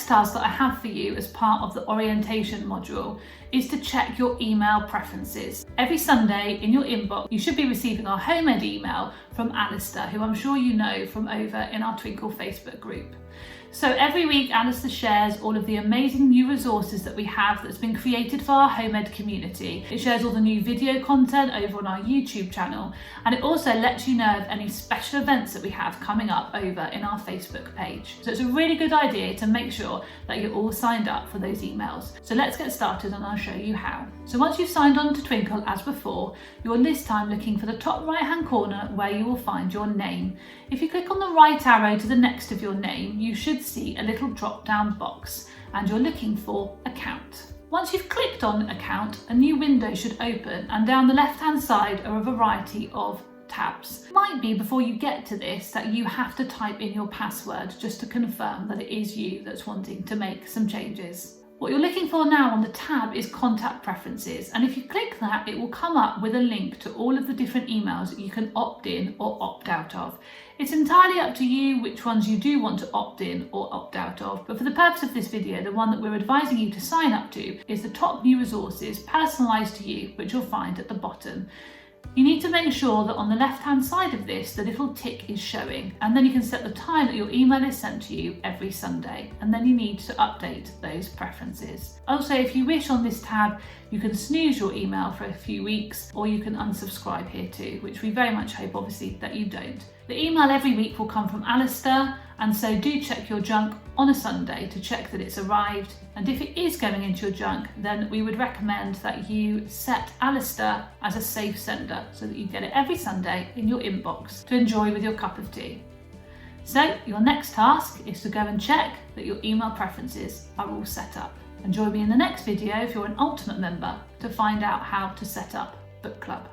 task that I have for you as part of the orientation module is to check your email preferences. Every Sunday in your inbox, you should be receiving our home-ed email from Alistair, who I'm sure you know from over in our Twinkl Facebook group. So every week, Alistair shares all of the amazing new resources that we have that's been created for our home ed community. It shares all the new video content over on our YouTube channel, and it also lets you know of any special events that we have coming up over in our Facebook page. So it's a really good idea to make sure that you're all signed up for those emails. So let's get started and I'll show you how. So once you've signed on to Twinkl as before, you'll this time looking for the top right hand corner where you will find your name. If you click on the right arrow to the next of your name, you should see a little drop down box and you're looking for account. Once you've clicked on account, a new window should open, and down the left hand side are a variety of tabs. It might be before you get to this that you have to type in your password just to confirm that it is you that's wanting to make some changes. What you're looking for now on the tab is contact preferences, and if you click that, it will come up with a link to all of the different emails that you can opt in or opt out of. It's entirely up to you which ones you do want to opt in or opt out of, but for the purpose of this video, the one that we're advising you to sign up to is the top new resources personalised to you, which you'll find at the bottom. You need to make sure that on the left hand side of this, the little tick is showing, and then you can set the time that your email is sent to you every Sunday, and then you need to update those preferences. Also, if you wish on this tab, you can snooze your email for a few weeks, or you can unsubscribe here too, which we very much hope obviously that you don't. The email every week will come from Alistair, and so do check your junk on a Sunday to check that it's arrived. And if it is going into your junk, then we would recommend that you set Alistair as a safe sender so that you get it every Sunday in your inbox to enjoy with your cup of tea. So your next task is to go and check that your email preferences are all set up. And join me in the next video if you're an Ultimate member to find out how to set up Book Club.